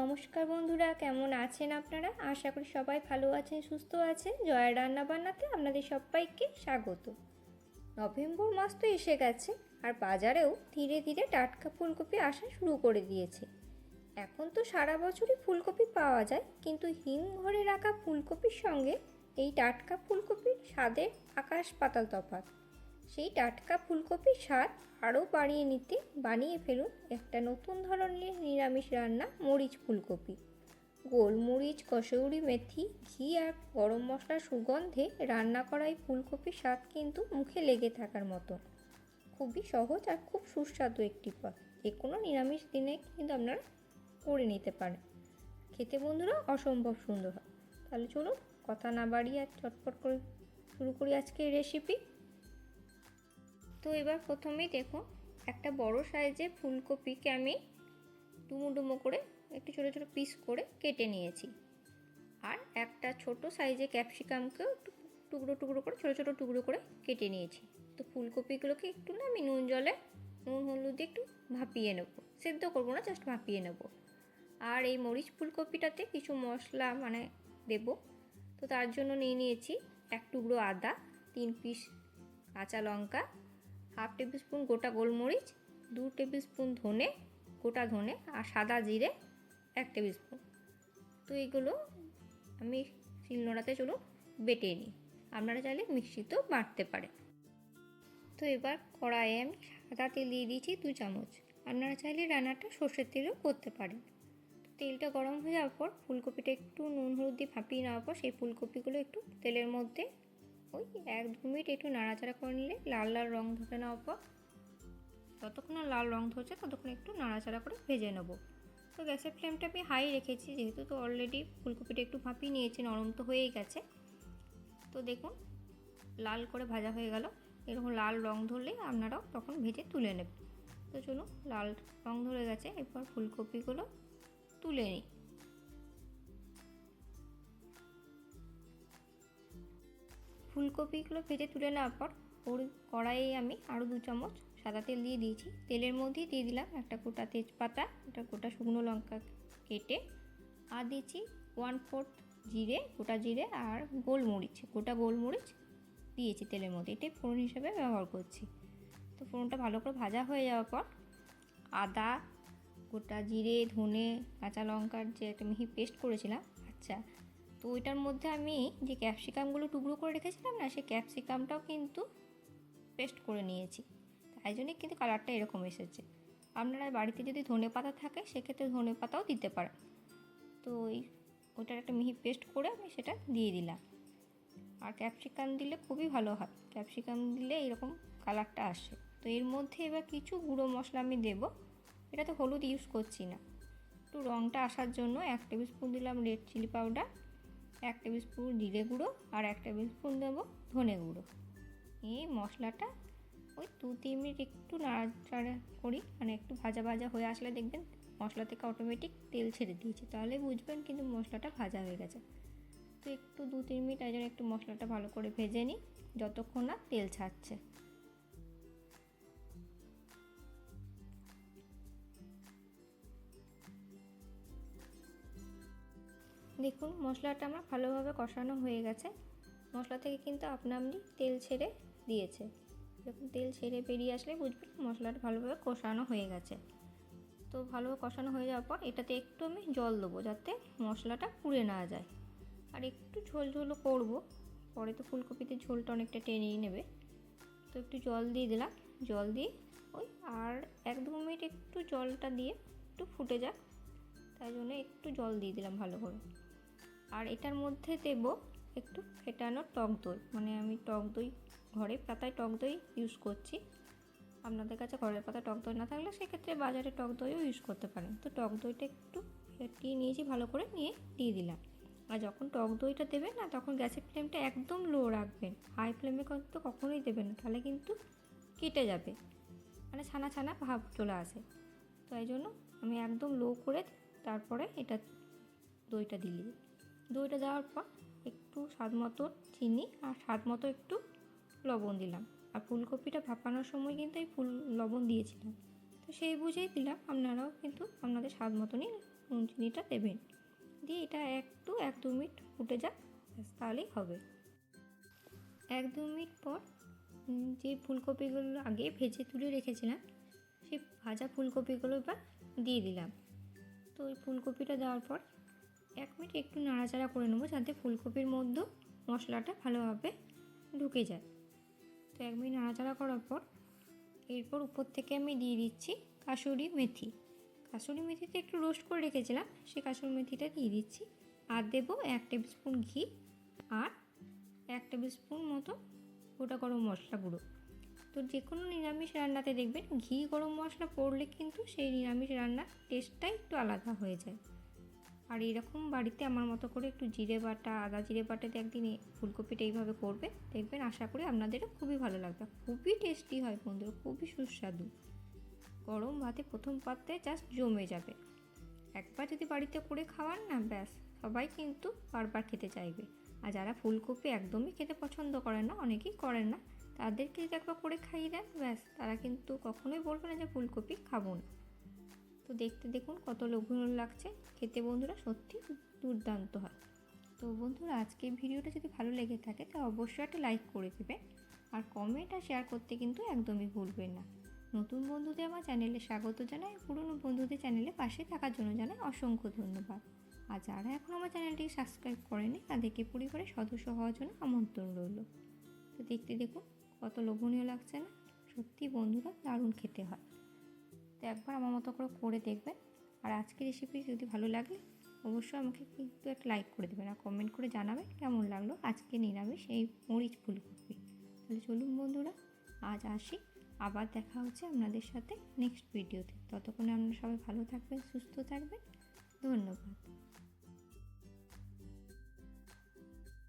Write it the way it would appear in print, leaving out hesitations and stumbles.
নমস্কার বন্ধুরা, কেমন আছেন আপনারা? আশা করি সবাই ভালো আছেন, সুস্থ আছেন। জয়া রান্নাবান্নাতে আপনাদের সবাইকে স্বাগত। নভেম্বর মাস তো এসে গেছে, আর বাজারেও ধীরে ধীরে টাটকা ফুলকপি আসা শুরু করে দিয়েছে। এখন তো সারা বছরই ফুলকপি পাওয়া যায়, কিন্তু হিমঘরে রাখা ফুলকপির সঙ্গে এই টাটকা ফুলকপির স্বাদের আকাশ পাতাল তফাৎ। সেই টাটকা ফুলকপির স্বাদ আরও বাড়িয়ে নিতে বানিয়ে ফেলুন একটা নতুন ধরনের নিরামিষ রান্না, মরিচ ফুলকপি। গোলমরিচ, কসৌরি মেথি, ঘি আর গরম মশলার সুগন্ধে রান্না করা এই ফুলকপির স্বাদ কিন্তু মুখে লেগে থাকার মতো। খুবই সহজ আর খুব সুস্বাদু একটি পদ। যে কোনো নিরামিষ দিনে কিন্তু আপনারা করে নিতে পারেন। খেতে বন্ধুরা অসম্ভব সুন্দর হয়। তাহলে চলুন কথা না বাড়িয়ে আর চটপট করে শুরু করি আজকের রেসিপি। তো এবার প্রথমেই দেখুন, একটা বড় সাইজের ফুলকপিকে আমি ডুমো ডুমো করে একটু ছোটো ছোটো পিস করে কেটে নিয়েছি। আর একটা ছোট সাইজের ক্যাপসিকামকেও টুকরো টুকরো করে ছোটো ছোটো টুকরো করে কেটে নিয়েছি। তো ফুলকপিগুলোকে একটু না আমি নুন হলুদ দিয়ে একটু ভাপিয়ে নেব, সেদ্ধ করবো না, জাস্ট ভাপিয়ে নেব। আর এই মরিচ ফুলকপিটাতে কিছু মশলা দেব। তো তার জন্য নিয়েছি এক টুকরো আদা, 3 পিস কাঁচা লঙ্কা, হাফ টেবিল স্পুন গোটা গোলমরিচ, 2 টেবিল স্পুন গোটা ধনে আর সাদা জিরে 1 টেবিল স্পুন। তো এইগুলো আমি শিলনোড়াতে বেটে নিই। আপনারা চাইলে মিক্সিতেও বাটতে পারেন। তো এবার কড়াইয়ে আমি সাদা তেল দিয়ে দিয়েছি 2 চামচ। আপনারা চাইলে রান্নাটা সর্ষের তেলেও করতে পারেন। তেলটা গরম হয়ে যাওয়ার পর ফুলকপিটা একটু নুন হলুদ দিয়ে ভাপিয়ে নেওয়ার পর সেই ফুলকপিগুলো একটু তেলের মধ্যে ওই 1-2 মিনিট একটু নাড়াচাড়া করে নিলে লাল লাল রং ধরে নেওয়ার পর, যতক্ষণ না লাল রং ধরছে ততক্ষণ একটু নাড়াচাড়া করে ভেজে নেব। তো গ্যাসের ফ্লেমটা আমি হাই রেখেছি, যেহেতু তো অলরেডি ফুলকপিটা একটু ভাপিয়ে নিয়েছি, নরম তো হয়েই গেছে। তো দেখুন লাল করে ভাজা হয়ে গেল। এরকম লাল রং ধরলে আপনারাও তখন ভেজে তুলে নেবেন। তো চলুন, লাল রং ধরে গেছে, এরপর ফুলকপিগুলো তুলে নিই। ফুলকপিগুলো ভেজে তুলে নেওয়ার পর কড়াইয়ে আমি আরও 2 চামচ সাদা তেল দিয়ে দিয়েছি। তেলের মধ্যেই দিয়ে দিলাম একটা গোটা তেজপাতা, একটা গোটা শুকনো লঙ্কা কেটে, আর দিয়েছি 1/4 জিরে, গোটা জিরে আর গোটা গোলমরিচ দিয়েছি তেলের মধ্যে। এটাই ফোড়ন হিসেবে ব্যবহার করছি। তো ফোড়নটা ভালো করে ভাজা হয়ে যাওয়ার পর আদা, গোটা জিরে, ধনে, কাঁচা লঙ্কার যে একটা মিহি পেস্ট করেছিলাম, তো ওইটার মধ্যে আমি যে ক্যাপসিকামগুলো টুকরো করে রেখেছিলাম না, সেই ক্যাপসিকামটাও কিন্তু পেস্ট করে নিয়েছি। তাই জন্যই কিন্তু কালারটা এরকম এসেছে। আপনারা বাড়িতে যদি ধনে পাতা থাকে সেক্ষেত্রে ধনে পাতাও দিতে পারেন। তো ওইটার একটা মিহি পেস্ট করে আমি সেটা দিয়ে দিলাম। আর ক্যাপসিকাম দিলে খুবই ভালো হয়, ক্যাপসিকাম দিলে এরকম কালারটা আসে। তো এর মধ্যে এবার কিছু গুঁড়ো মশলা আমি দেবো। এটা তো হলুদ ইউজ করছি না, একটু রঙটা আসার জন্য 1 টেবিল স্পুন দিলাম red chilli powder, 1 tablespoon জিরে গুঁড়ো আর 1 টেবিল স্পুন দেবো ধনে গুঁড়ো। এই মশলাটা ওই 2-3 মিনিট একটু নাড়াচাড়া করি, একটু ভাজা ভাজা হয়ে আসলে দেখবেন মশলা থেকে অটোমেটিক তেল ছেড়ে দিয়েছে, তাহলে বুঝবেন কিন্তু মশলাটা ভাজা হয়ে গেছে। তো একটু 2-3 মিনিট তাই জন্য একটু মশলাটা ভালো করে ভেজে নিই, যতক্ষণ না তেল ছাড়ছে। দেখুন মশলাটা আমার ভালোভাবে কষানো হয়ে গেছে। মশলা থেকে কিন্তু আপনা আপনি তেল ছেড়ে দিয়েছে। যখন তেল ছেড়ে বেরিয়ে আসলে বুঝবেন মশলাটা ভালোভাবে কষানো হয়ে গেছে। তো ভালোভাবে কষানো হয়ে যাওয়ার পর এটাতে একটু আমি জল দেবো, যাতে মশলাটা পুড়ে না যায়। আর একটু ঝোল ঝোলও করবো, পরে তো ফুলকপিতে ঝোলটা অনেকটা টেনেই নেবে। তো একটু জল দিয়ে দিলাম, জল দিয়ে ওই আর 1-2 মিনিট একটু জলটা দিয়ে একটু ফুটে যাক, তাই জন্য একটু জল দিয়ে দিলাম ভালো করে। আর এটার মধ্যে দেব একটু ফেটানো টক দই, আমি টক দই ঘরের পাতায় টক দই ইউজ করছি। আপনাদের কাছে ঘরের পাতা টক দই না থাকলে সেক্ষেত্রে বাজারে টক দইও ইউজ করতে পারেন। তো টক দইটা একটু ফেটিয়ে নিয়েছি, ভালো করে নিয়ে দিয়ে দিলাম। আর যখন টক দইটা দেবেন না, তখন গ্যাসের ফ্লেমটা একদম লো রাখবেন, হাই ফ্লেমে কিন্তু কখনোই দেবেন না, তাহলে কিন্তু কেটে যাবে, ছানা ছানা ভাব চলে আসে। তো এই জন্য আমি একদম লো করে তারপরে এটা দইটা দিয়ে দিই। দইটা দেওয়ার পর একটু স্বাদ মতো চিনি আর স্বাদ মতো একটু লবণ দিলাম। আর ফুলকপিটা ভাপানোর সময় কিন্তু এই লবণ দিয়েছিলাম, তো সেই বুঝেই দিলাম। আপনারাও কিন্তু আপনাদের স্বাদ মতনই নুন চিনিটা দেবেন, দিয়ে এটা একটু 1-2 মিনিট ফুটে যাক, তাহলেই হবে। 1-2 মিনিট পর যে ফুলকপিগুলো আগে ভেজে তুলে রেখেছিলাম সেই ভাজা ফুলকপিগুলো এবার দিয়ে দিলাম। তো ওই ফুলকপিটা দেওয়ার পর 1 মিনিট একটু নাড়াচাড়া করে নেবো যাতে ফুলকপির মধ্যে মশলাটা ভালোভাবে ঢুকে যায়। তো 1 মিনিট নাড়াচাড়া করার পর এরপর উপর থেকে আমি দিয়ে দিচ্ছি কাসুরি মেথি। কাসুরি মেথিতে একটু রোস্ট করে রেখেছিলাম, সেই কাসুরি মেথিটা দিয়ে দিচ্ছি। আর দেবো 1 টেবিল স্পুন ঘি আর 1 টেবিল স্পুন মতো গোটা গরম মশলা গুঁড়ো। তো যে কোনো নিরামিষ রান্নাতে দেখবেন ঘি গরম মশলা পড়লে কিন্তু সেই নিরামিষ রান্নার টেস্টটাই একটু আলাদা হয়ে যায়। আর এরকম বাড়িতে আমার মতো করে একটু জিরে বাটা, আদা জিরে বাটাতে একদিন ফুলকপিটা এইভাবে করবে, দেখবেন আশা করি আপনাদেরও খুবই ভালো লাগবে। খুবই টেস্টি হয় বন্ধুরা, খুবই সুস্বাদু। গরম ভাতে প্রথম পাতে জাস্ট জমে যাবে। একবার যদি বাড়িতে করে খাওয়ান না, ব্যাস সবাই কিন্তু বারবার খেতে চাইবে। আর যারা ফুলকপি একদমই খেতে পছন্দ করেন না, অনেকেই করেন না, তাদেরকে যদি একবার করে খাইয়ে দেন, ব্যাস তারা কিন্তু কখনোই বলবে না যে ফুলকপি খাবো না। তো দেখতে দেখুন কত লোভনীয় লাগছে, খেতে বন্ধুরা সত্যি দুর্দান্ত হয়। তো বন্ধুরা আজকের ভিডিওটা যদি ভালো লেগে থাকে তা অবশ্যই একটা লাইক করে দেবেন, আর কমেন্ট আর শেয়ার করতে কিন্তু একদমই ভুলবেন না। নতুন বন্ধুদের আমার চ্যানেলে স্বাগত জানাই, পুরনো বন্ধুদের চ্যানেলে পাশে থাকার জন্য জানাই অসংখ্য ধন্যবাদ। আর যারা এখন আমার চ্যানেলটি সাবস্ক্রাইব করেনি তাদেরকে পরিবারের সদস্য হওয়ার জন্য আমন্ত্রণ রইল। তো দেখতে দেখুন কত লোভনীয় লাগছে না, সত্যি বন্ধুরা দারুণ খেতে হয়। তো একবার আমার মতো করে দেখবেন। আর আজকের রেসিপি যদি ভালো লাগে অবশ্যই আমাকে কিন্তু একটা লাইক করে দেবেন আর কমেন্ট করে জানাবেন কেমন লাগলো আজকে নিরামিষ এই মরিচ ফুলকপি। তাহলে চলুন বন্ধুরা আজ আসি, আবার দেখা হচ্ছে আপনাদের সাথে নেক্সট ভিডিওতে। ততক্ষণে আপনারা সবাই ভালো থাকবেন, সুস্থ থাকবেন।